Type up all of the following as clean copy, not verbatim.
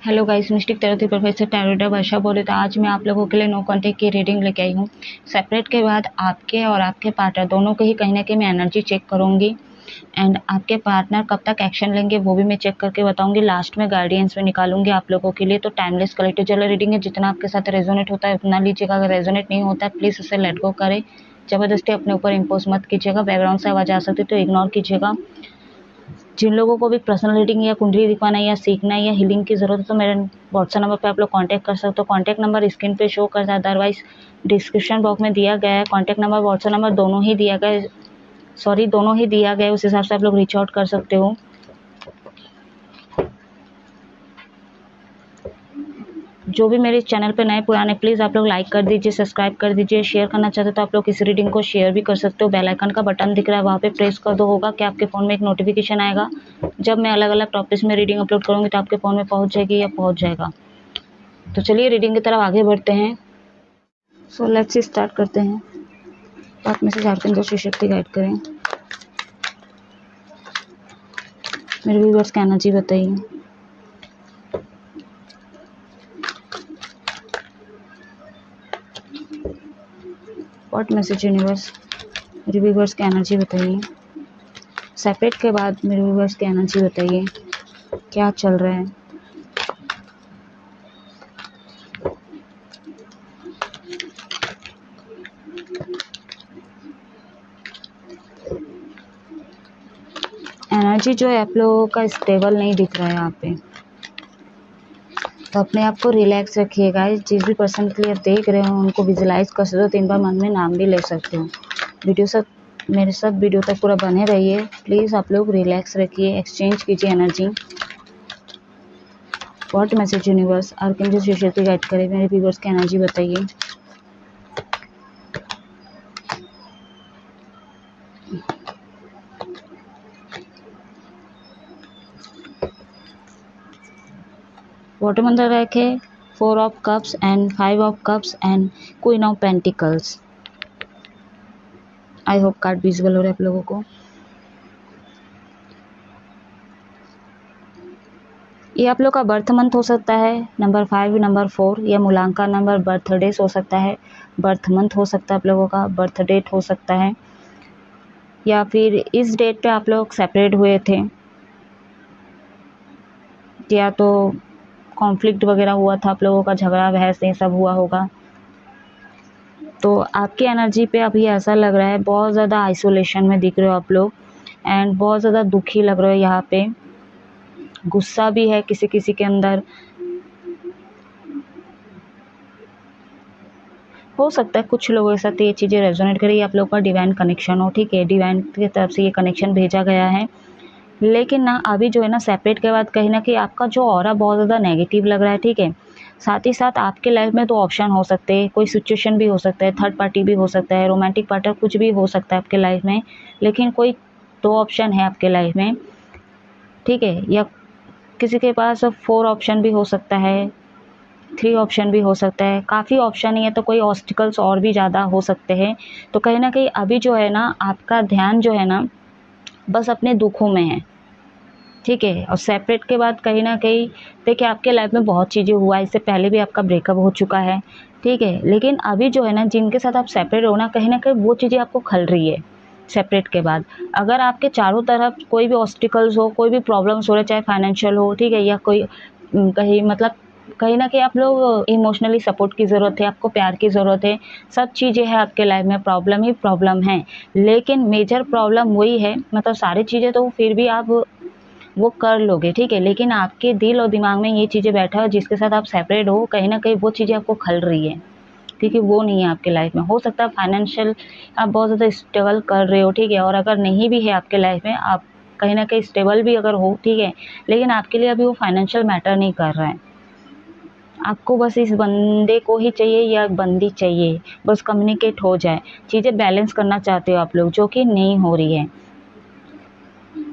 Hello guys, mistake तरह professor टैरोटा वर्षा बोले। तो आज मैं आप लोगों के लिए नो कॉन्टेक्ट की रीडिंग लेके आई हूँ। सेपरेट के बाद आपके और आपके पार्टनर दोनों के ही कहीं ना कहीं मैं एनर्जी चेक करूँगी एंड आपके पार्टनर कब तक एक्शन लेंगे वो भी मैं चेक करके बताऊंगी। लास्ट में गार्डियंस में निकालूंगी आप लोगों के लिए। तो टाइमलेस कलेक्टिव जनरल रीडिंग है, जितना आपके साथ रेजोनेट होता है उतना लीजिएगा। अगर रेजोनेट नहीं होता है प्लीज़ उसे लेट गो करें, ज़बरदस्ती अपने ऊपर इम्पोज मत कीजिएगा। बैकग्राउंड से आवाज़ आ सकती है तो इग्नोर कीजिएगा। जिन लोगों को भी पर्सनल रीडिंग या कुंडली दिखवाना या सीखना या हीलिंग की ज़रूरत है तो मेरे व्हाट्सएप नंबर पे आप लोग कांटेक्ट कर सकते हो। कांटेक्ट नंबर स्क्रीन पे शो करता है, अदरवाइज डिस्क्रिप्शन बॉक्स में दिया गया है। कांटेक्ट नंबर व्हाट्सएप नंबर दोनों ही दिया गया है, उस हिसाब से आप लोग रीच आउट कर सकते हो। जो भी मेरे चैनल पे नए पुराने प्लीज़ आप लोग लाइक कर दीजिए, सब्सक्राइब कर दीजिए। शेयर करना चाहते तो आप लोग इस रीडिंग को शेयर भी कर सकते हो। बेल आइकन का बटन दिख रहा है वहाँ पे प्रेस कर दो, होगा कि आपके फ़ोन में एक नोटिफिकेशन आएगा जब मैं अलग अलग टॉपिक्स में रीडिंग अपलोड करूँगी तो आपके फ़ोन में पहुँच जाएगी या पहुँच जाएगा। तो चलिए रीडिंग की तरफ आगे बढ़ते हैं। सो लेट्स स्टार्ट करते हैं। आप में से झारखंड दो शक्ति गाइड करें। मेरे व्यूअर्स का एनर्जी बताइए। व्हाट मैसेज यूनिवर्स, मेरे व्यूअर्स की एनर्जी बताइए। सेपरेट के बाद मेरे व्यूअर्स की एनर्जी बताइए, क्या चल रहा है। एनर्जी जो है आप लोगों का स्टेबल नहीं दिख रहा है यहाँ पे, तो अपने आप को रिलैक्स रखिएगा। जिस भी पर्सन के लिए आप देख रहे हो उनको विजुलाइज कर सकते हो, 3 बार मन में नाम भी ले सकते हो। मेरे साथ वीडियो तक पूरा बने रहिए। प्लीज़ आप लोग रिलैक्स रखिए, एक्सचेंज कीजिए energy. What message universe, archangel Shivshakti guide करे, मेरे व्यूअर्स की एनर्जी बताइए। बॉटम अंदर रखे 4 of cups and 5 of cups and queen of pentacles. I hope card visible हो रहा है आप लोगों को। ये आप लोग का बर्थ मंथ हो सकता है, नंबर 5, नंबर 4, या मूलांकन नंबर, बर्थडेज हो सकता है, बर्थ मंथ हो सकता है आप लोगों का, बर्थ डेट हो सकता है, या फिर इस डेट पे आप लोग सेपरेट हुए थे, या तो कॉन्फ्लिक्ट वगैरह हुआ था आप लोगों का, झगड़ा बहस ये सब हुआ होगा। तो आपकी एनर्जी पे अभी ऐसा लग रहा है बहुत ज़्यादा आइसोलेशन में दिख रहे हो आप लोग एंड बहुत ज़्यादा दुखी लग रहे हो। यहाँ पे गुस्सा भी है किसी किसी के अंदर। हो सकता है कुछ लोगों के साथ ये चीज़ें रेजोनेट करें, आप लोगों का डिवाइन कनेक्शन हो, ठीक है, डिवाइन की तरफ से ये कनेक्शन भेजा गया है। लेकिन ना अभी जो है ना सेपरेट के बाद कहीं ना कहीं आपका जो ऑरा बहुत ज़्यादा नेगेटिव लग रहा है, ठीक है। साथ ही साथ आपके लाइफ में 2 ऑप्शन हो सकते हैं, कोई सिचुएशन भी हो सकता है, थर्ड पार्टी भी हो सकता है, रोमांटिक पार्टनर, कुछ भी हो सकता है आपके लाइफ में। लेकिन कोई 2 ऑप्शन है आपके लाइफ में, ठीक है। या किसी के पास 4 ऑप्शन भी हो सकता है, 3 ऑप्शन भी हो सकता है, काफ़ी ऑप्शन ही है तो कोई ऑब्स्टिकल्स और भी ज़्यादा हो सकते हैं। तो कहीं ना कहीं अभी जो है ना आपका ध्यान जो है ना बस अपने दुखों में है, ठीक है। और सेपरेट के बाद कहीं ना कहीं देखिए आपके लाइफ में बहुत चीज़ें हुआ, इससे पहले भी आपका ब्रेकअप हो चुका है, ठीक है। लेकिन अभी जो है ना जिनके साथ आप सेपरेट हो ना कहीं वो चीज़ें आपको खल रही है सेपरेट के बाद। अगर आपके चारों तरफ कोई भी ऑब्स्टिकल्स हो, कोई भी प्रॉब्लम्स हो रहे, चाहे फाइनेंशियल हो, ठीक है, या कोई कहीं मतलब कहीं ना कहीं आप लोग इमोशनली सपोर्ट की ज़रूरत है, आपको प्यार की ज़रूरत है, सब चीज़ें हैं आपके लाइफ में, प्रॉब्लम ही प्रॉब्लम है। लेकिन मेजर प्रॉब्लम वही है, मतलब सारी चीज़ें तो फिर भी आप वो कर लोगे, ठीक है। लेकिन आपके दिल और दिमाग में ये चीज़ें बैठा है, जिसके साथ आप सेपरेट हो कहीं ना कहीं वो चीज़ें आपको खल रही है, क्योंकि वो नहीं है आपके लाइफ में। हो सकता है फाइनेंशियल आप बहुत ज़्यादा स्ट्रगल कर रहे हो, ठीक है, और अगर नहीं भी है आपके लाइफ में, आप कहीं ना कहीं स्टेबल भी अगर हो, ठीक है, लेकिन आपके लिए अभी वो फाइनेंशियल मैटर नहीं कर रहा है। आपको बस इस बंदे को ही चाहिए या बंदी चाहिए, बस कम्युनिकेट हो जाए, चीज़ें बैलेंस करना चाहते हो आप लोग, जो कि नहीं हो रही है,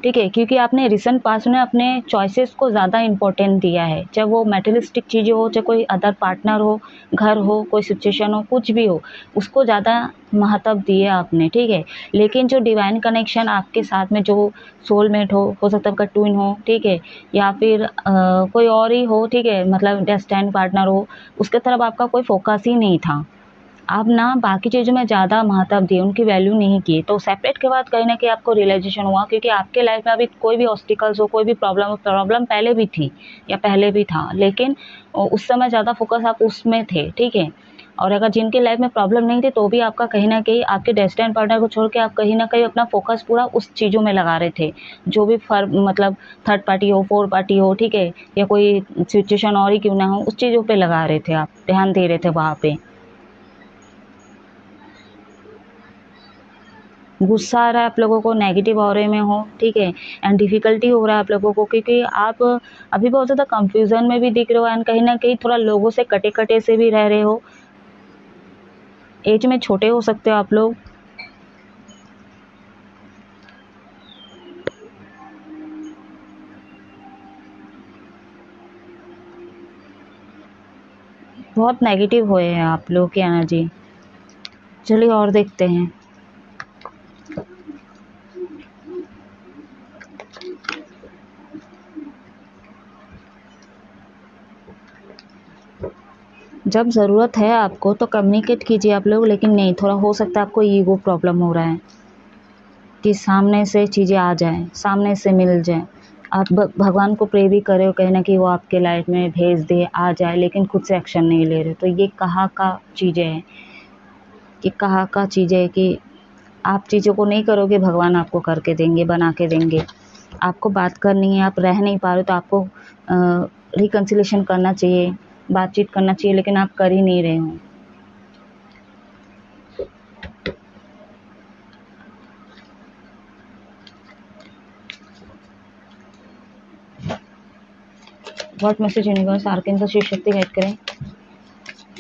ठीक है, क्योंकि आपने रिसेंट पास्ट में अपने चॉइसेस को ज़्यादा इम्पोर्टेंट दिया है, चाहे वो मटेरियलिस्टिक चीज़ें हो, चाहे कोई अदर पार्टनर हो, घर हो, कोई सिचुएशन हो, कुछ भी हो, उसको ज़्यादा महत्व दिए आपने, ठीक है। लेकिन जो डिवाइन कनेक्शन आपके साथ में जो सोलमेट हो सकता है आपका ट्विन हो, ठीक है, या फिर कोई और ही हो, ठीक है, मतलब डेस्टिन्ड पार्टनर हो, उसके तरफ आपका कोई फोकस ही नहीं था। आप ना बाकी चीज़ों में ज़्यादा महत्व दिए, उनकी वैल्यू नहीं की। तो सेपरेट के बाद कहीं न कहीं आपको रियलाइज़ेशन हुआ, क्योंकि आपके लाइफ में अभी कोई भी ऑब्स्टिकल्स हो, कोई भी प्रॉब्लम पहले भी थी या पहले भी था, लेकिन उस समय ज़्यादा फोकस आप उसमें थे, ठीक है। और अगर जिनके लाइफ में प्रॉब्लम नहीं थी, तो भी आपका कहीं न कहीं आपके डेस्टिन्ड पार्टनर को छोड़ के आप कहीं न कहीं अपना फोकस पूरा उस चीज़ों में लगा रहे थे। जो भी मतलब थर्ड पार्टी हो, फोर्थ पार्टी हो, ठीक है, या कोई सिचुएशन और ही क्यों ना हो, उस चीज़ों पे लगा रहे थे आप, ध्यान दे रहे थे वहाँ पे। गुस्सा आ रहा है आप लोगों को, नेगेटिव ऑरे में हो, ठीक है, एंड डिफ़िकल्टी हो रहा है आप लोगों को, क्योंकि आप अभी बहुत ज़्यादा कंफ्यूजन में भी दिख रहे हो, एंड कहीं न कहीं थोड़ा लोगों से कटे-कटे से भी रह रहे हो। एज में छोटे हो सकते हो आप लोग। बहुत नेगेटिव हुए हैं आप लोगों की एनर्जी। चलिए और देखते हैं। जब ज़रूरत है आपको तो कम्युनिकेट कीजिए आप लोग, लेकिन नहीं, थोड़ा हो सकता है आपको ईगो प्रॉब्लम हो रहा है कि सामने से चीज़ें आ जाएँ, सामने से मिल जाएँ। आप भगवान को प्रे भी कर रहे हो कहीं न कहीं वो आपके लाइफ में भेज दे, आ जाए, लेकिन खुद से एक्शन नहीं ले रहे। तो ये कहाँ का चीज़ें हैं, कि कहाँ का चीज़ें है कि आप चीज़ों को नहीं करोगे, भगवान आपको करके देंगे, बना के देंगे। आपको बात करनी है, आप रह नहीं पा रहे, तो आपको रिकन्सिलिएशन करना चाहिए, बातचीत करना चाहिए, लेकिन आप कर ही नहीं रहे हो। What message universe archangel Shiva Shakti guide करें,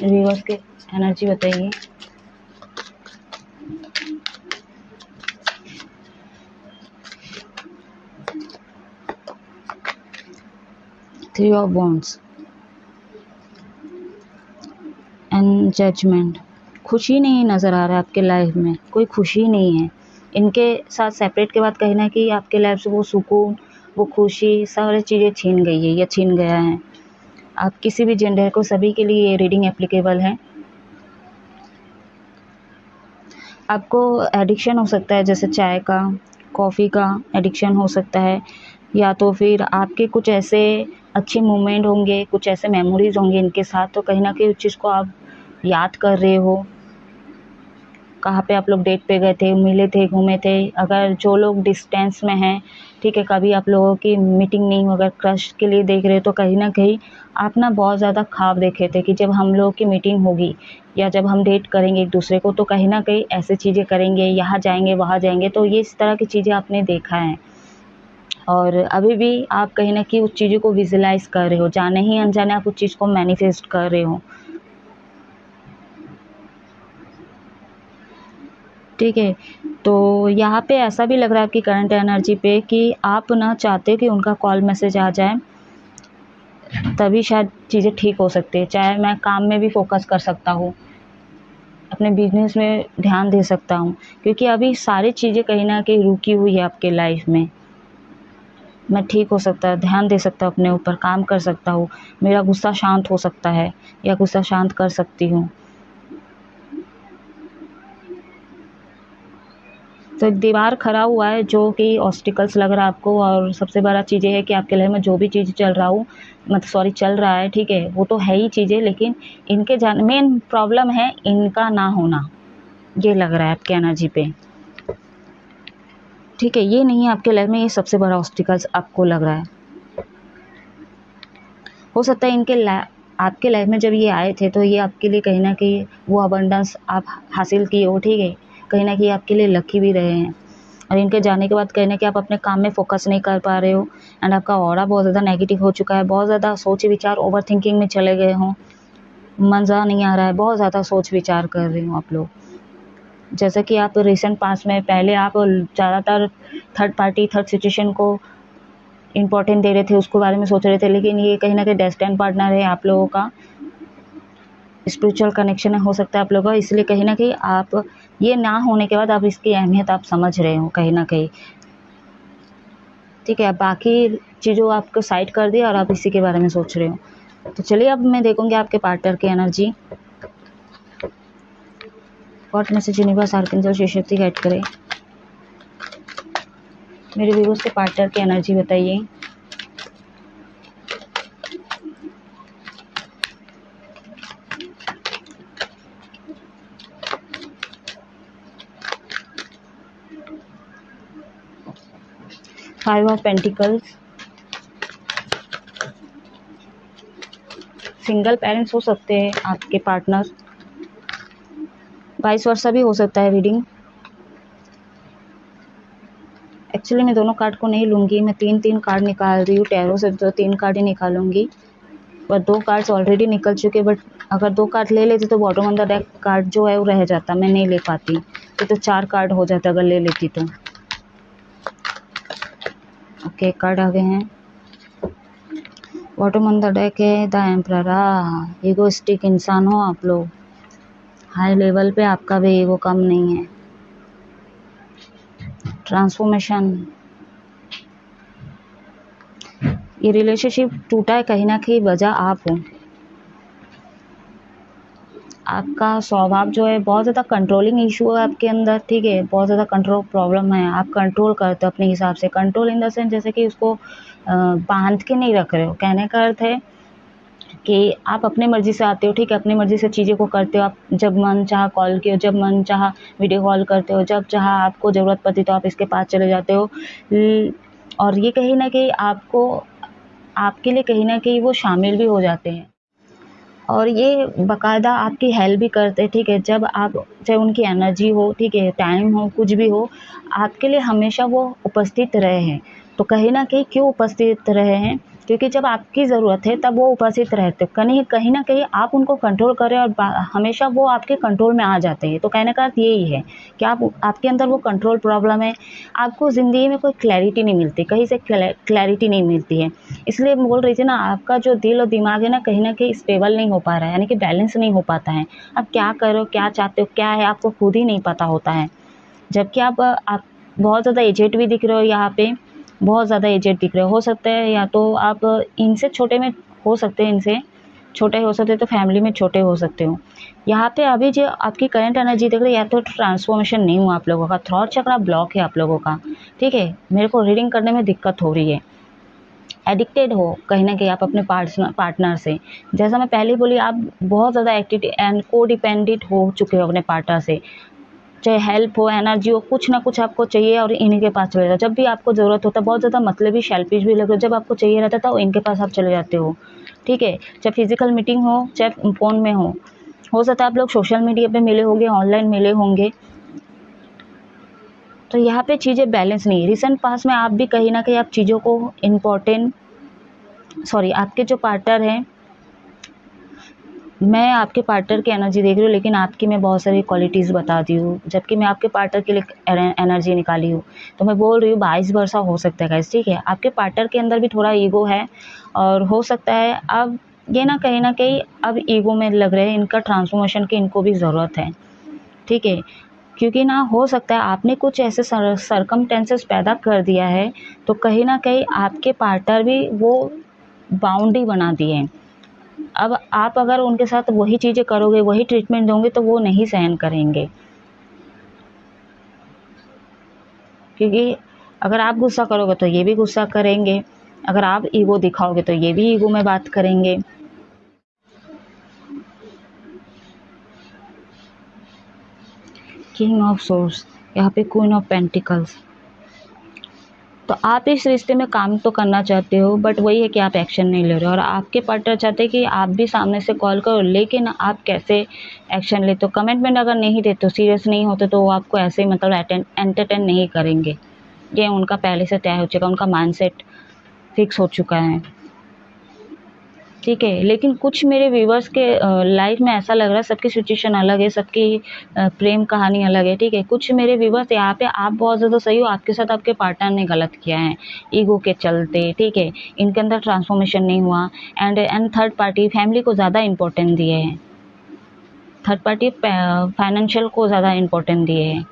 यूनिवर्स के एनर्जी बताइए। Three of wands and judgement. खुशी नहीं नज़र आ रहा है आपके लाइफ में, कोई खुशी नहीं है। इनके साथ सेपरेट के बाद कहीं ना कहीं आपके लाइफ से वो सुकून, वो खुशी, सारी चीज़ें छीन गई है या छीन गया है। आप किसी भी जेंडर को, सभी के लिए ये रीडिंग एप्लीकेबल है। आपको एडिक्शन हो सकता है, जैसे चाय का, कॉफ़ी का एडिक्शन हो सकता है, या तो फिर आपके कुछ ऐसे अच्छे मोमेंट होंगे, कुछ ऐसे मेमोरीज होंगे इनके साथ, तो कहीं ना कहीं उस चीज़ को आप याद कर रहे हो। कहाँ पे आप लोग डेट पे गए थे, मिले थे, घूमे थे। अगर जो लोग डिस्टेंस में हैं, ठीक है, कभी आप लोगों की मीटिंग नहीं हो, अगर क्रश के लिए देख रहे हो, तो कहीं ना कहीं आप ना बहुत ज़्यादा ख्वाब देखे थे कि जब हम लोगों की मीटिंग होगी या जब हम डेट करेंगे एक दूसरे को, तो कहीं ना कहीं ऐसे चीज़ें करेंगे, यहाँ जाएंगे, वहाँ जाएंगे। तो ये इस तरह की चीज़ें आपने देखा है, और अभी भी आप कहीं ना कहीं उस चीज़ों को विजुलाइज कर रहे हो, जाने ही अनजाने आप उस चीज़ को मैनिफेस्ट कर रहे हो, ठीक है। तो यहाँ पे ऐसा भी लग रहा है आपकी करंट एनर्जी पे कि आप ना चाहते हो कि उनका कॉल मैसेज आ जाए, तभी शायद चीज़ें ठीक हो सकती है। चाहे मैं काम में भी फोकस कर सकता हूँ, अपने बिजनेस में ध्यान दे सकता हूँ, क्योंकि अभी सारी चीज़ें कहीं ना कहीं रुकी हुई है आपके लाइफ में। मैं ठीक हो सकता है, ध्यान दे सकता हूँ अपने ऊपर, काम कर सकता हूँ, मेरा गुस्सा शांत हो सकता है या गुस्सा शांत कर सकती हूँ। तो एक दीवार खड़ा हुआ है जो कि ऑब्स्टिकल्स लग रहा है आपको, और सबसे बड़ा चीज़ ये है कि आपके लाइफ में जो भी चीज़ चल रहा हो, मतलब सॉरी चल रहा है, ठीक है, वो तो है ही चीज़ें, लेकिन इनके मेन प्रॉब्लम है इनका ना होना, ये लग रहा है आपके एनर्जी पे, ठीक है। ये नहीं है आपके लाइफ में, ये सबसे बड़ा ऑब्स्टिकल्स आपको लग रहा है। हो सकता है आपके लाइफ में जब ये आए थे, तो ये आपके लिए कहीं ना कहीं वो अबंडेंस आप हासिल किए हो, ठीक है, कहीं ना कहीं आपके लिए लकी भी रहे हैं। और इनके जाने के बाद कहीं ना कहीं आप अपने काम में फोकस नहीं कर पा रहे हो, एंड आपका ऑरा बहुत ज़्यादा नेगेटिव हो चुका है, बहुत ज़्यादा सोच विचार, ओवर थिंकिंग में चले गए हों, मज़ा नहीं आ रहा है, बहुत ज़्यादा सोच विचार कर रहे हो आप लोग। जैसे कि आप रिसेंट पास में पहले आप ज़्यादातर थर्ड पार्टी, थर्ड सिचुएशन को इम्पोर्टेंट दे रहे थे, उसके बारे में सोच रहे थे, लेकिन ये कहीं ना कहीं डेस्टिनी पार्टनर है आप लोगों का, स्पिरिचुअल कनेक्शन हो सकता है आप लोगों का, इसलिए कहीं ना कहीं आप ये ना होने के बाद आप इसकी अहमियत आप समझ रहे हो कहीं ना कहीं। ठीक है, बाकी चीज़ों आपको साइड कर दिया और आप इसी के बारे में सोच रहे हो। तो चलिए अब मैं देखूंगी आपके पार्टनर की energy. What message universe archangel Shri Shakti guide करे मेरे व्यूअर्स के पार्टनर की एनर्जी बताइए। Five of pentacles, single parents हो सकते हैं आपके पार्टनर, वाइस वर्सा भी हो सकता है रीडिंग। एक्चुअली मैं दोनों कार्ड को नहीं लूँगी, मैं तीन कार्ड निकाल रही हूँ टैरो से, तो 3 कार्ड ही निकालूंगी, पर 2 कार्ड्स ऑलरेडी निकल चुके। बट अगर 2 कार्ड ले लेती तो bottom on the deck card जो है वो रह जाता, मैं नहीं ले पाती, तो 4 कार्ड हो जाता अगर ले लेती तो। ओके, कार्ड आ गए हैं। बॉटम ऑन द डेक है द एम्परर। ईगोइस्टिक इंसान हो आप लोग, हाई लेवल पे आपका भी ईगो कम नहीं है। ट्रांसफॉर्मेशन, ये रिलेशनशिप टूटा है कहीं ना कहीं वजह आप हो। आपका स्वभाव जो है बहुत ज़्यादा कंट्रोलिंग इशू है आपके अंदर, ठीक है, बहुत ज़्यादा कंट्रोल प्रॉब्लम है, आप कंट्रोल करते हो अपने हिसाब से। कंट्रोल इन द सेंस जैसे कि उसको बांध के नहीं रख रहे हो, कहने का अर्थ है कि आप अपनी मर्ज़ी से आते हो, ठीक है, अपनी मर्ज़ी से चीज़ों को करते हो। आप जब मन चाहा कॉल किए, जब मन चाहा वीडियो कॉल करते हो, जब चाहा आपको ज़रूरत पड़ती तो आप इसके पास चले जाते हो। और ये कहीं ना कहीं आपको, आपके लिए कहीं ना कहीं वो शामिल भी हो जाते हैं और ये बाकायदा आपकी हेल्प भी करते हैं, ठीक है। जब आप, चाहे उनकी एनर्जी हो, ठीक है, टाइम हो, कुछ भी हो, आपके लिए हमेशा वो उपस्थित रहे हैं। तो कहीं ना कहीं क्यों उपस्थित रहे हैं, क्योंकि जब आपकी ज़रूरत है तब वो उपस्थित रहते, कहीं ना कहीं आप उनको कंट्रोल करें और हमेशा वो आपके कंट्रोल में आ जाते हैं। तो कहने का अर्थ यही है कि आपके अंदर वो कंट्रोल प्रॉब्लम है, आपको ज़िंदगी में कोई क्लैरिटी नहीं मिलती, कहीं से क्लैरिटी नहीं मिलती है। इसलिए बोल रही थी ना, आपका जो दिल और दिमाग है ना कहीं स्टेबल नहीं हो पा रहा है, यानी कि बैलेंस नहीं हो पाता है। आप क्या करो, क्या चाहते हो, क्या है, आपको खुद ही नहीं पता होता है। जबकि आप बहुत ज़्यादा एजेड भी दिख रहे हो, यहाँ पे बहुत ज़्यादा एजेड दिख रहे हो सकता है, या तो आप इनसे छोटे में हो सकते हैं, इनसे छोटे हो सकते हैं, तो फैमिली में छोटे हो सकते हो। यहाँ पे अभी जो आपकी करंट एनर्जी देख रही है, या तो ट्रांसफॉर्मेशन नहीं हुआ आप लोगों का, थ्रॉट चक्रा ब्लॉक है आप लोगों का, ठीक है। मेरे को रीडिंग करने में दिक्कत हो रही है, एडिक्टेड हो कहीं ना कहीं आप अपने पार्टनर से। जैसा मैं पहले बोली, आप बहुत ज़्यादा एक्टिव एंड को डिपेंडेंट हो चुके हो अपने पार्टनर से, चाहे हेल्प हो, एनर्जी हो, कुछ ना कुछ आपको चाहिए और इन्हीं के पास चले जाओ। जब भी आपको ज़रूरत होता है, बहुत ज़्यादा मतलबी सेल्फिश भी लगे, जब आपको चाहिए रहता है तो इनके पास आप चले जाते हो, ठीक है। चाहे फिजिकल मीटिंग हो, चाहे फ़ोन में हो सकता है आप लोग सोशल मीडिया पे मिले होंगे, ऑनलाइन मिले होंगे। तो यहाँ पे चीज़ें बैलेंस नहीं है। रिसेंट पास में आप भी कहीं ना कहीं आप चीज़ों को आपके जो पार्टनर हैं, मैं आपके पार्टनर की एनर्जी देख रही हूँ, लेकिन आपकी मैं बहुत सारी क्वालिटीज़ बता दी हूँ, जबकि मैं आपके पार्टनर के लिए एनर्जी निकाली हूँ। तो मैं बोल रही हूँ 22 वर्षा हो सकता है गाइस, ठीक है। आपके पार्टनर के अंदर भी थोड़ा ईगो है, और हो सकता है अब ये ना कहीं अब ईगो में लग रहे हैं, इनका ट्रांसफॉर्मेशन की इनको भी ज़रूरत है, ठीक है। क्योंकि ना हो सकता है आपने कुछ ऐसे सरकमटेंसेस पैदा कर दिया है, तो कहीं ना कहीं आपके पार्टनर भी वो बाउंड्री बना दिए हैं। अब आप अगर उनके साथ वही चीज़ें करोगे, वही ट्रीटमेंट दोगे, तो वो नहीं सहन करेंगे। क्योंकि अगर आप गुस्सा करोगे तो ये भी गुस्सा करेंगे, अगर आप ईगो दिखाओगे तो ये भी ईगो में बात करेंगे। किंग ऑफ सोर्स, यहाँ पे क्वीन ऑफ पेंटिकल्स। तो आप इस रिश्ते में काम तो करना चाहते हो, बट वही है कि आप एक्शन नहीं ले रहे हो, और आपके पार्टनर चाहते हैं कि आप भी सामने से कॉल करो, लेकिन आप कैसे एक्शन लेते हो, कमिटमेंट अगर नहीं देते हो, सीरियस नहीं होते, तो वो आपको ऐसे ही मतलब एंटरटेन नहीं करेंगे। ये उनका पहले से तय हो चुका, उनका माइंडसेट फिक्स हो चुका है। ठीक है। लेकिन कुछ मेरे व्यूवर्स के लाइफ में ऐसा लग रहा है, सबकी सिचुएशन अलग है, सबकी प्रेम कहानी अलग है, ठीक है। कुछ मेरे व्यूवर्स यहाँ पे आप बहुत ज़्यादा सही हो, आपके साथ आपके पार्टनर ने गलत किया है ईगो के चलते, ठीक है। इनके अंदर ट्रांसफॉर्मेशन नहीं हुआ। एंड थर्ड पार्टी फैमिली को ज़्यादा इम्पोर्टेंट दिए हैं, थर्ड पार्टी फाइनेंशियल को ज़्यादा इम्पोर्टेंट दिए हैं।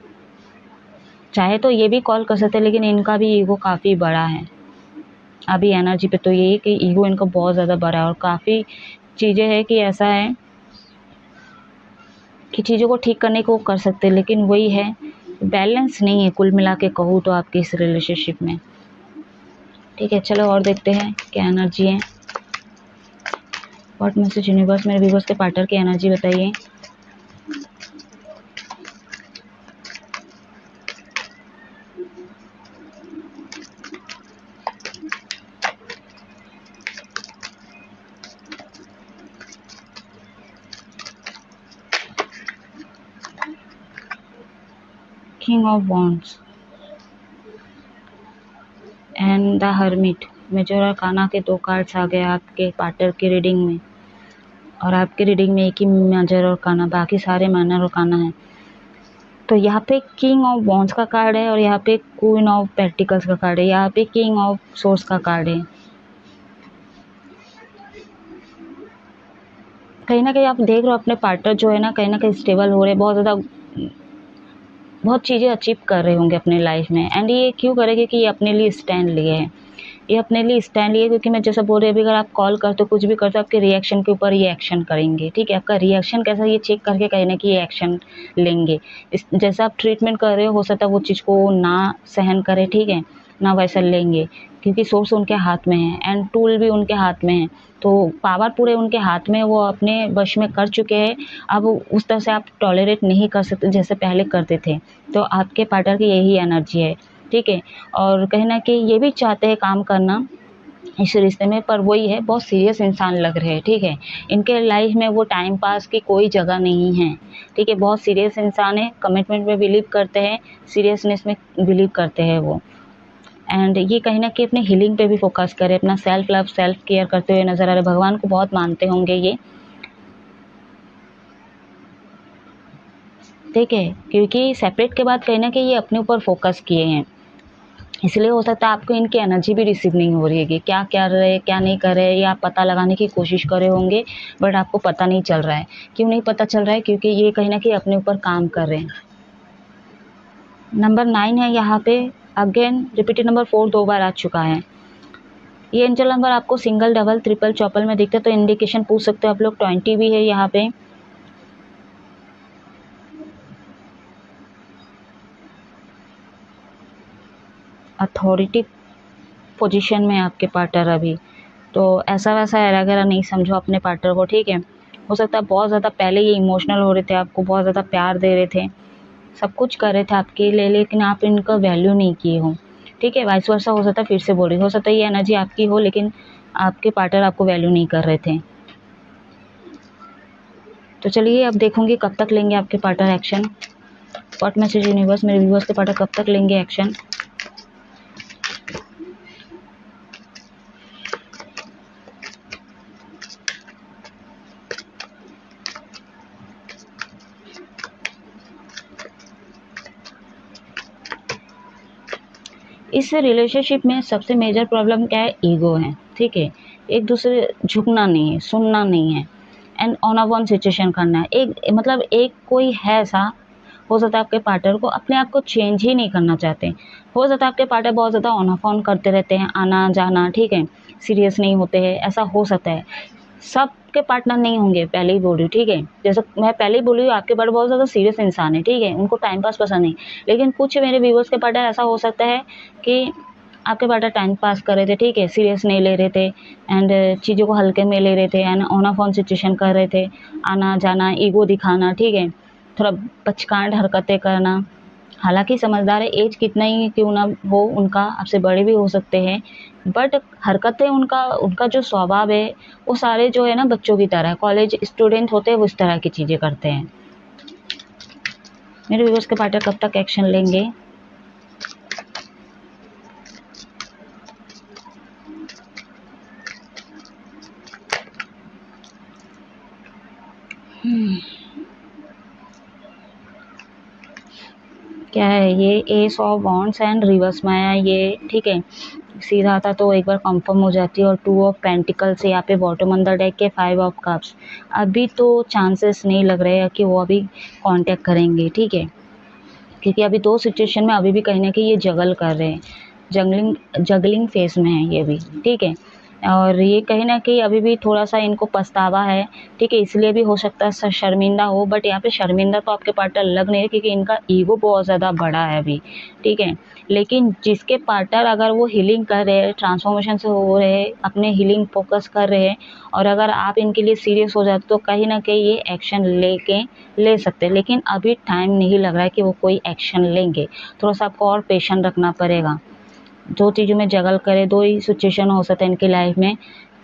चाहे तो ये भी कॉल कर सकते, लेकिन इनका भी ईगो काफ़ी बड़ा है अभी एनर्जी पे। तो ये कि ईगो इनका बहुत ज़्यादा बड़ा है और काफ़ी चीज़ें हैं कि ऐसा है कि चीज़ों को ठीक करने को कर सकते, लेकिन वही है बैलेंस नहीं है कुल मिला के कहूँ तो आपकी इस रिलेशनशिप में, ठीक है। चलो और देखते हैं क्या एनर्जी है। व्हाट मैसेज यूनिवर्स मेरे व्यूवर्स के पार्टनर की एनर्जी बताइए। King of wands and the hermit, major और काना के 2 कार्ड्स आ गए आपके पार्टनर की रीडिंग में, और आपकी रीडिंग में एक ही मेजर और काना, बाकी सारे माइनर और काना है। तो यहाँ पे किंग ऑफ वॉन्ड्स का कार्ड है और यहाँ पे क्वीन ऑफ पेंटिकल्स का कार्ड है, यहाँ पे किंग ऑफ सोर्स का कार्ड है। कहीं ना कहीं आप देख रहे हो अपने पार्टनर जो है ना कहीं स्टेबल हो रहे, बहुत ज़्यादा बहुत चीज़ें अचीव कर रहे होंगे अपने लाइफ में। एंड ये क्यों करेंगे कि ये अपने लिए स्टैंड लिए हैं, ये अपने लिए स्टैंड लिए, क्योंकि मैं जैसा बोल रही हूँ, अभी अगर आप कॉल करते हो कुछ भी करते हो, आपके रिएक्शन के ऊपर ये एक्शन करेंगे, ठीक है। आपका रिएक्शन कैसा ये चेक करके कहीं ना कहीं ये एक्शन लेंगे। इस जैसा आप ट्रीटमेंट कर रहे हो सकता है वो चीज़ को ना सहन करे, ठीक है, ना वैसा लेंगे, क्योंकि सोर्स उनके हाथ में है एंड टूल भी उनके हाथ में है। तो पावर पूरे उनके हाथ में, वो अपने वश में कर चुके हैं। अब उस तरह से आप टॉलरेट नहीं कर सकते जैसे पहले करते थे। तो आपके पार्टनर की यही एनर्जी है, ठीक है। और कहीं ना कहीं ये भी चाहते हैं काम करना इस रिश्ते में, पर वही है बहुत सीरियस इंसान लग रहे हैं, ठीक है। इनके लाइफ में वो टाइम पास की कोई जगह नहीं है, ठीक है। बहुत सीरियस इंसान है, कमिटमेंट में बिलीव करते हैं, सीरियसनेस में बिलीव करते हैं वो। एंड ये कहीं ना कहीं अपने हीलिंग पे भी फोकस करें, अपना सेल्फ लव सेल्फ केयर करते हुए नजर आ रहे। भगवान को बहुत मानते होंगे ये, ठीक है, क्योंकि सेपरेट के बाद कहीं ना कहीं ये अपने ऊपर फोकस किए हैं। इसलिए हो सकता है आपको इनकी एनर्जी भी रिसीव नहीं हो रही है कि क्या कर रहे क्या नहीं कर रहे, या आप पता लगाने की कोशिश कर रहे होंगे बट आपको पता नहीं चल रहा है। क्यों नहीं पता चल रहा है? क्योंकि ये कहीं ना कहीं अपने ऊपर काम कर रहे हैं। नंबर 9 है यहाँ पे, अगेन रिपीटेड नंबर 4 2 बार आ चुका है। ये एंजल नंबर आपको सिंगल डबल ट्रिपल चौपल में दिखते तो इंडिकेशन पूछ सकते हो आप लोग। 20 भी है यहाँ पे। अथॉरिटी पोजीशन में आपके पार्टनर अभी, तो ऐसा वैसा एरा गैरा नहीं समझो अपने पार्टनर को, ठीक है। हो सकता है बहुत ज़्यादा पहले ये इमोशनल हो रहे थे, आपको बहुत ज़्यादा प्यार दे रहे थे, सब कुछ कर रहे थे आपके लिए, लेकिन आप इनका वैल्यू नहीं किए हो, ठीक है। वाइस वर्सा हो सकता है, फिर से बोल रही हो सकता है ये एनर्जी आपकी हो, लेकिन आपके पार्टनर आपको वैल्यू नहीं कर रहे थे। तो चलिए अब देखूंगी कब तक लेंगे आपके partner action. What message universe मेरे व्यूअर्स के पार्टनर कब तक लेंगे एक्शन। इस रिलेशनशिप में सबसे मेजर प्रॉब्लम क्या है? ईगो है, ठीक है। एक दूसरे झुकना नहीं है, सुनना नहीं है, and on a one situation करना है। एक मतलब एक कोई है ऐसा, हो सकता है आपके पार्टनर को अपने आप को चेंज ही नहीं करना चाहते। हो सकता है आपके पार्टनर बहुत ज़्यादा ऑन ऑफ ऑन करते रहते हैं, आना जाना, ठीक है, सीरियस नहीं होते हैं, ऐसा हो सकता है। सबके पार्टनर नहीं होंगे, पहले ही बोल रही हूँ, ठीक है। जैसे मैं पहले ही बोली हूँ, आपके पार्टनर बहुत ज़्यादा सीरियस इंसान है, ठीक है, उनको टाइम पास पसंद नहीं। लेकिन कुछ मेरे व्यूवर्स के पार्टनर ऐसा हो सकता है कि आपके पार्टनर टाइम पास कर रहे थे, ठीक है, सीरियस नहीं ले रहे थे, एंड चीज़ों को हल्के में ले रहे थे, and on off on situation कर रहे थे, आना जाना, ईगो दिखाना, ठीक है, थोड़ा बचकांड हरकतें करना। हालांकि समझदार है, एज कितना ही क्यों ना हो उनका, आपसे बड़े भी हो सकते हैं, बट हरकतें उनका उनका जो स्वभाव है वो सारे जो है ना बच्चों की तरह, कॉलेज स्टूडेंट होते हैं वो इस तरह की चीज़ें करते हैं। मेरे व्यूअर्स के पार्टनर कब तक एक्शन लेंगे? क्या है ये, S of wands and reverse में आया ये, ठीक है। सीधा था तो एक बार कंफर्म हो जाती है। और 2 ऑफ पेंटिकल्स यहाँ पे बॉटम ऑन द डेक के 5 ऑफ कप्स। अभी तो चांसेस नहीं लग रहे हैं कि वो अभी कांटेक्ट करेंगे, ठीक है, क्योंकि अभी 2 सिचुएशन में अभी भी कहीं ना कहीं ये जगल कर रहे हैं, जगलिंग फेस में है ये भी, ठीक है। और ये कहीं ना कहीं अभी भी थोड़ा सा इनको पछतावा है, ठीक है, इसलिए भी हो सकता है शर्मिंदा हो। बट यहाँ पे शर्मिंदा तो आपके पार्टनर लग नहीं है, क्योंकि इनका ईगो बहुत ज़्यादा बड़ा है अभी, ठीक है। लेकिन जिसके पार्टनर अगर वो हीलिंग कर रहे हैं, ट्रांसफॉर्मेशन से हो रहे हैं, अपने हीलिंग फोकस कर रहे हैं, और अगर आप इनके लिए सीरियस हो जाते तो कहीं ना कहीं ये एक्शन ले सकते हैं। लेकिन अभी टाइम नहीं लग रहा है कि वो कोई एक्शन लेंगे। थोड़ा सा आपको और पेशेंस रखना पड़ेगा। 2 चीज़ों में जगल करे, 2 ही सिचुएशन हो सकता है इनकी लाइफ में।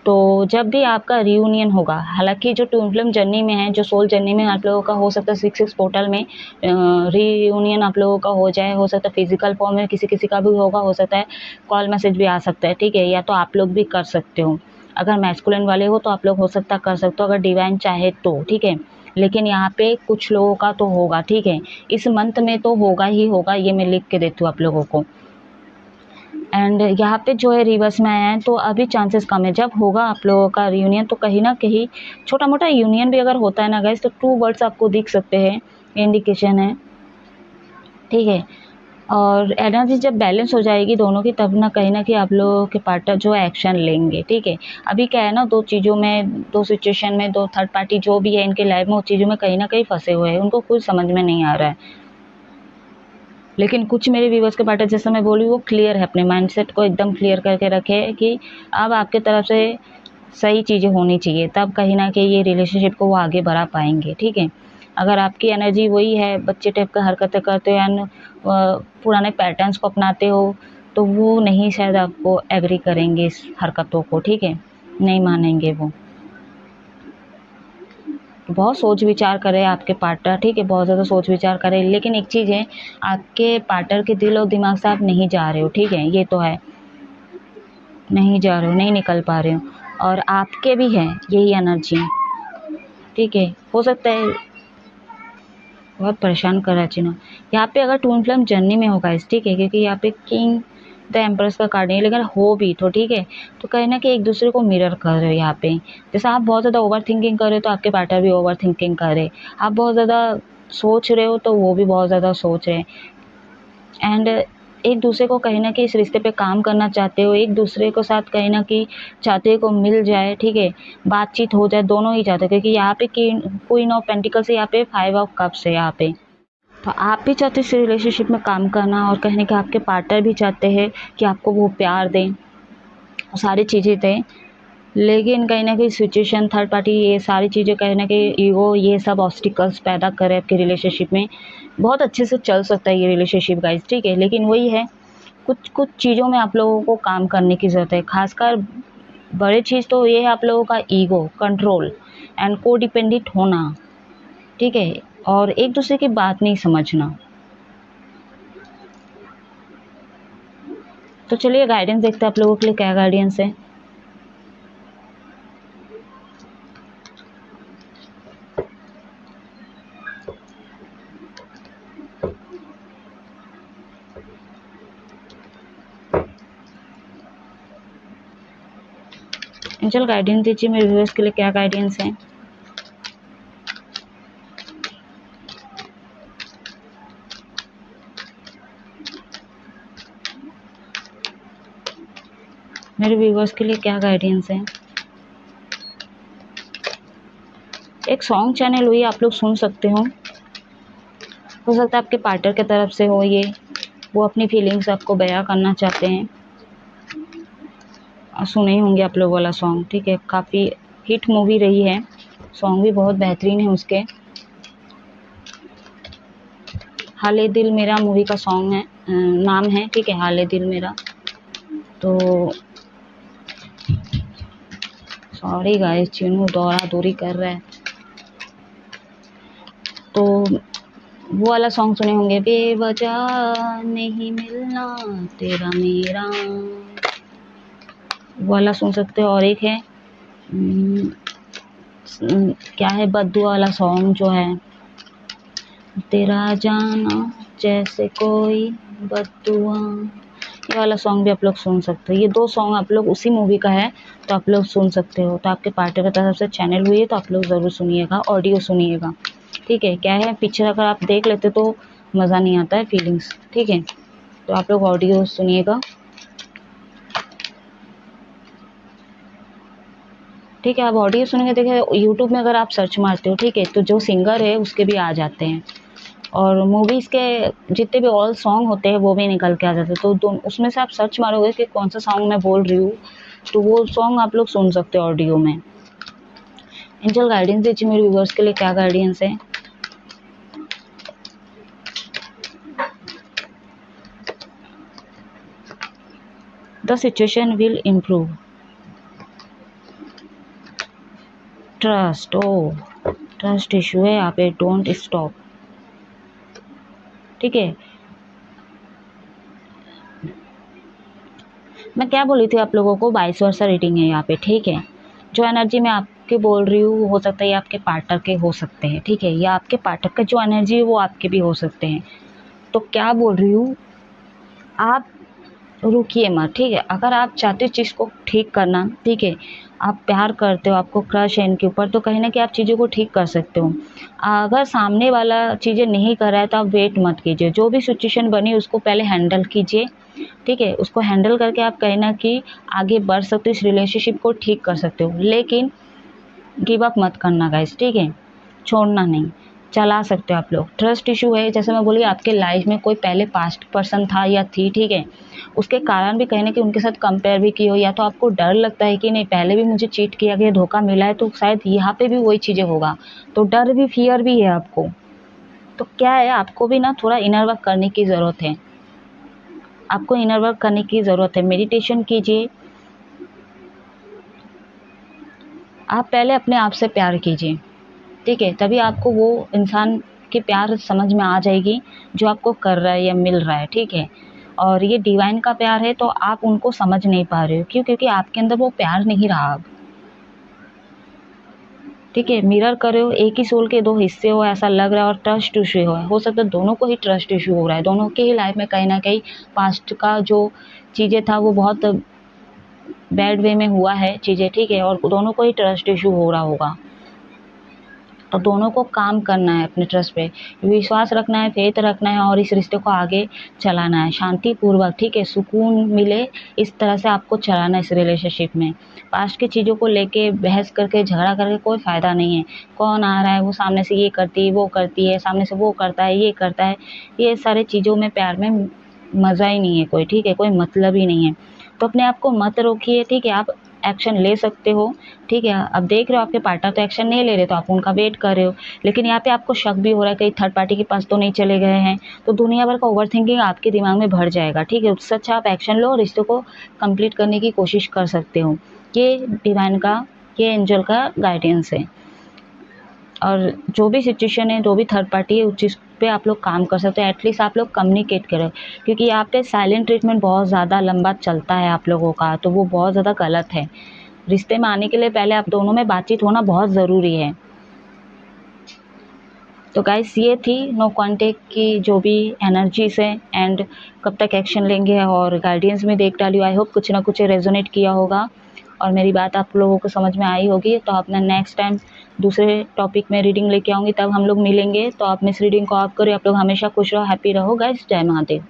तो जब भी आपका रियूनियन होगा, हालांकि जो ट्विन फ्लेम जर्नी में है, जो सोल जर्नी में आप लोगों का हो सकता है 6 पोर्टल में रियूनियन आप लोगों का हो जाए, हो सकता है फिजिकल फॉर्म में किसी किसी का भी होगा, हो सकता है कॉल मैसेज भी आ सकता है, ठीक है, या तो आप लोग भी कर सकते हो। अगर मैस्कुलिन वाले हो तो आप लोग हो सकता कर सकते हो, अगर डिवाइन चाहे तो, ठीक है। लेकिन यहाँ पे कुछ लोगों का तो होगा, ठीक है, इस मंथ में तो होगा ही होगा, ये मैं लिख के देती हूँ आप लोगों को। एंड यहाँ पे जो है रिवर्स में आया है, तो अभी चांसेस कम है। जब होगा आप लोगों का रियूनियन तो कहीं ना कहीं छोटा मोटा यूनियन भी अगर होता है ना गाइस, तो 2 वर्ड्स आपको दिख सकते हैं, इंडिकेशन है, ठीक है। और एनर्जी जब बैलेंस हो जाएगी दोनों की, तब ना कहीं आप लोगों के पार्टनर जो एक्शन लेंगे, ठीक है। अभी क्या है ना, 2 चीज़ों में, 2 सिचुएशन में, 2 थर्ड पार्टी जो भी है इनके लाइफ में, उस चीज़ों में कहीं ना कहीं फंसे हुए हैं, उनको कुछ समझ में नहीं आ रहा है। लेकिन कुछ मेरे व्यूवर्स के पार्टनर, जैसा मैं बोली, वो क्लियर है, अपने माइंडसेट को एकदम क्लियर करके रखे कि अब आपके तरफ से सही चीज़ें होनी चाहिए, तब कहीं ना कहीं ये रिलेशनशिप को वो आगे बढ़ा पाएंगे, ठीक है। अगर आपकी एनर्जी वही है, बच्चे टाइप का हरकतें करते हो या पुराने पैटर्न्स को अपनाते हो, तो वो नहीं शायद आपको एग्री करेंगे इस हरकतों को, ठीक है, नहीं मानेंगे वो। बहुत सोच विचार करे आपके पार्टनर, ठीक है, बहुत ज़्यादा सोच विचार करे। लेकिन एक चीज़ है, आपके पार्टनर के दिल और दिमाग से आप नहीं जा रहे हो, ठीक है, ये तो है, नहीं जा रहे हो, नहीं निकल पा रहे हो। और आपके भी है यही एनर्जी, ठीक है। हो सकता है बहुत परेशान कर रहा है चिन्ह यहाँ पे, अगर ट्विन फ्लेम जर्नी में होगा इस, ठीक है, क्योंकि यहाँ पे किंग द एम्प्रेस का कार्ड नहीं है। लेकिन हो भी तो ठीक है, तो कहीं ना कहीं एक दूसरे को मिरर कर रहे हो यहाँ पे। जैसे आप बहुत ज़्यादा ओवर थिंकिंग कर रहे हो, तो आपके पार्टनर भी ओवर थिंकिंग कर रहे। आप बहुत ज़्यादा सोच रहे हो, तो वो भी बहुत ज़्यादा सोच रहे हैं। एंड एक दूसरे को कहीं ना कहीं इस रिश्ते पे काम करना चाहते हो, एक दूसरे को साथ कहीं ना कहीं चाहते हो को मिल जाए, ठीक है, बातचीत हो जाए, दोनों ही चाहते हो। क्योंकि यहाँ पे क्वीन ऑफ पेंटिकल्स से, यहाँ पे 5 ऑफ कप्स है यहाँ पे। तो आप भी चाहते हो इस रिलेशनशिप में काम करना, और कहीं ना कहीं आपके पार्टनर भी चाहते हैं कि आपको वो प्यार दें, सारी चीज़ें दें। लेकिन कहीं ना कहीं सिचुएशन, थर्ड पार्टी, ये सारी चीज़ें कहीं ना कहीं ईगो, ये सब ऑब्स्टिकल्स पैदा करे आपके रिलेशनशिप में। बहुत अच्छे से चल सकता है ये रिलेशनशिप गाइस, ठीक है, लेकिन वही है, कुछ कुछ चीज़ों में आप लोगों को काम करने की ज़रूरत है। खासकर बड़ी चीज़ तो ये है आप लोगों का ईगो कंट्रोल एंड को डिपेंडेंट होना, ठीक है, और एक दूसरे की बात नहीं समझना। तो चलिए गाइडेंस देखते हैं आप लोगों के लिए क्या गाइडेंस है। एंजल गाइडेंस दीजिए मेरे व्यूअर्स के लिए, क्या गाइडेंस है। मेरे व्यूअर्स के लिए क्या गाइडेंस है। एक सॉन्ग चैनल हुई, आप लोग सुन सकते हो सकता है आपके पार्टनर के तरफ से हो ये, वो अपनी फीलिंग्स आपको बयां करना चाहते हैं। सुने ही होंगे आप लोग वाला सॉन्ग, ठीक है, काफ़ी हिट मूवी रही है, सॉन्ग भी बहुत बेहतरीन है उसके। हाले दिल मेरा मूवी का सॉन्ग है, नाम है, ठीक है, हाले दिल मेरा। तो सॉरी गाइस, चिनू दौड़ा दूरी कर रहा है। तो वो वाला सॉन्ग सुने होंगे, बेवजह नहीं मिलना तेरा मेरा, वो वाला सुन सकते हो। और एक है क्या है, बद्दुआ वाला सॉन्ग जो है, तेरा जाना जैसे कोई बद्दुआ, ये वाला सॉन्ग भी आप लोग सुन सकते हो। ये 2 सॉन्ग आप लोग उसी मूवी का है, तो आप लोग सुन सकते हो। तो आपके पार्टी की तरफ से चैनल हुई है तो आप लोग ज़रूर सुनिएगा, ऑडियो सुनिएगा, ठीक है। क्या है, पिक्चर अगर आप देख लेते तो मज़ा नहीं आता है, फीलिंग्स, ठीक है। तो आप लोग ऑडियो सुनिएगा, ठीक है। आप ऑडियो सुनेंगे, देखिए यूट्यूब में अगर आप सर्च मारते हो, ठीक है, तो जो सिंगर है उसके भी आ जाते हैं, और मूवीज़ के जितने भी ऑल सॉन्ग होते हैं वो भी निकल के आ जाते हैं। तो उसमें से आप सर्च मारोगे कि कौन सा सॉन्ग मैं बोल रही हूँ, तो वो सॉन्ग आप लोग सुन सकते हो ऑडियो में। एंजल गाइडेंस दीजिए मेरे व्यूअर्स के लिए, क्या गाइडेंस है। The situation will improve, trust, ओ ट्रस्ट इशू है यहाँ पे, डोंट स्टॉप, ठीक है। मैं क्या बोली थी आप लोगों को, 22 वर्षा रीडिंग है यहाँ पे, ठीक है। जो एनर्जी मैं आपके बोल रही हूँ, हो सकता है ये आपके पार्टनर के हो सकते हैं, ठीक है, या आपके पार्टनर का जो एनर्जी है वो आपके भी हो सकते हैं। तो क्या बोल रही हूँ, आप रुकिए मत, ठीक है। अगर आप चाहते हो चीज़ को ठीक करना, ठीक है, आप प्यार करते हो, आपको क्रश है इनके ऊपर, तो कहीं ना कहीं आप चीज़ों को ठीक कर सकते हो। अगर सामने वाला चीज़ें नहीं कर रहा है तो आप वेट मत कीजिए, जो भी सिचुएशन बनी उसको पहले हैंडल कीजिए, ठीक है। उसको हैंडल करके आप कहीं ना कहीं आगे बढ़ सकते हो, इस रिलेशनशिप को ठीक कर सकते हो, लेकिन गिव अप मत करना गाइस, ठीक है, छोड़ना नहीं, चला सकते हो आप लोग। ट्रस्ट इशू है, जैसे मैं बोली, आपके लाइफ में कोई पहले पास्ट पर्सन था या थी, ठीक है, उसके कारण भी कहीं ना कहीं उनके साथ कंपेयर भी की हो, या तो आपको डर लगता है कि नहीं पहले भी मुझे चीट किया गया, धोखा मिला है, तो शायद यहाँ पे भी वही चीज़ें होगा, तो डर भी, फियर भी है आपको। तो क्या है, आपको भी ना थोड़ा इनर वर्क करने की ज़रूरत है, आपको इनर वर्क करने की ज़रूरत है। मेडिटेशन कीजिए, आप पहले अपने आप से प्यार कीजिए, ठीक है, तभी आपको वो इंसान की प्यार समझ में आ जाएगी जो आपको कर रहा है या मिल रहा है, ठीक है। और ये डिवाइन का प्यार है तो आप उनको समझ नहीं पा रहे हो, क्यों, क्योंकि आपके अंदर वो प्यार नहीं रहा अब, ठीक है। मिरर करे हो, एक ही सोल के 2 हिस्से हो ऐसा लग रहा है, और ट्रस्ट इशू हो सकता है दोनों को ही ट्रस्ट इशू हो रहा है, दोनों के ही लाइफ में कहीं ना कहीं पास्ट का जो चीज़ें था वो बहुत बैड वे में हुआ है चीज़ें, ठीक है, और दोनों को ही ट्रस्ट इशू हो रहा होगा। तो दोनों को काम करना है, अपने ट्रस्ट पे विश्वास रखना है, फेथ रखना है, और इस रिश्ते को आगे चलाना है शांतिपूर्वक, ठीक है, सुकून मिले इस तरह से आपको चलाना है इस रिलेशनशिप में। पास्ट की चीज़ों को लेके बहस करके, झगड़ा करके कोई फ़ायदा नहीं है। कौन आ रहा है, वो सामने से ये करती है, वो करती है, सामने से वो करता है, ये करता है, ये सारे चीज़ों में प्यार में मज़ा ही नहीं है कोई, ठीक है, कोई मतलब ही नहीं है। तो अपने आप को मत रोकिए, ठीक है, आप एक्शन ले सकते हो, ठीक है। अब देख रहे हो आपके पार्टनर तो एक्शन नहीं ले रहे, तो आप उनका वेट कर रहे हो, लेकिन यहाँ पे आपको शक भी हो रहा है कहीं थर्ड पार्टी के पास तो नहीं चले गए हैं, तो दुनिया भर का ओवरथिंकिंग आपके दिमाग में भर जाएगा, ठीक है। उससे अच्छा आप एक्शन लो और रिश्ते को कंप्लीट करने की कोशिश कर सकते हो। ये डिवाइन का, ये एंजल का गाइडेंस है। और जो भी सिचुएशन है, जो भी थर्ड पार्टी है, उस चीज़ पे आप लोग काम कर सकते हो, एटलीस्ट आप लोग कम्युनिकेट करें, क्योंकि यहाँ पे साइलेंट ट्रीटमेंट बहुत ज़्यादा लंबा चलता है आप लोगों का, तो वो बहुत ज़्यादा गलत है। रिश्ते में आने के लिए पहले आप दोनों में बातचीत होना बहुत ज़रूरी है। तो गाइस, ये थी नो कॉन्टेक्ट की जो भी एनर्जीज है, एंड कब तक एक्शन लेंगे, और गाइडेंस में देख डाली। आई होप कुछ ना कुछ रेजोनेट किया होगा और मेरी बात आप लोगों को समझ में आई होगी। तो अपना नेक्स्ट टाइम दूसरे टॉपिक में रीडिंग लेके आऊँगी, तब हम लोग मिलेंगे। तो आप मिस रीडिंग को ऑफ करें। आप लोग हमेशा खुश रहो, हैप्पी रहो गाइस। जय महादेव।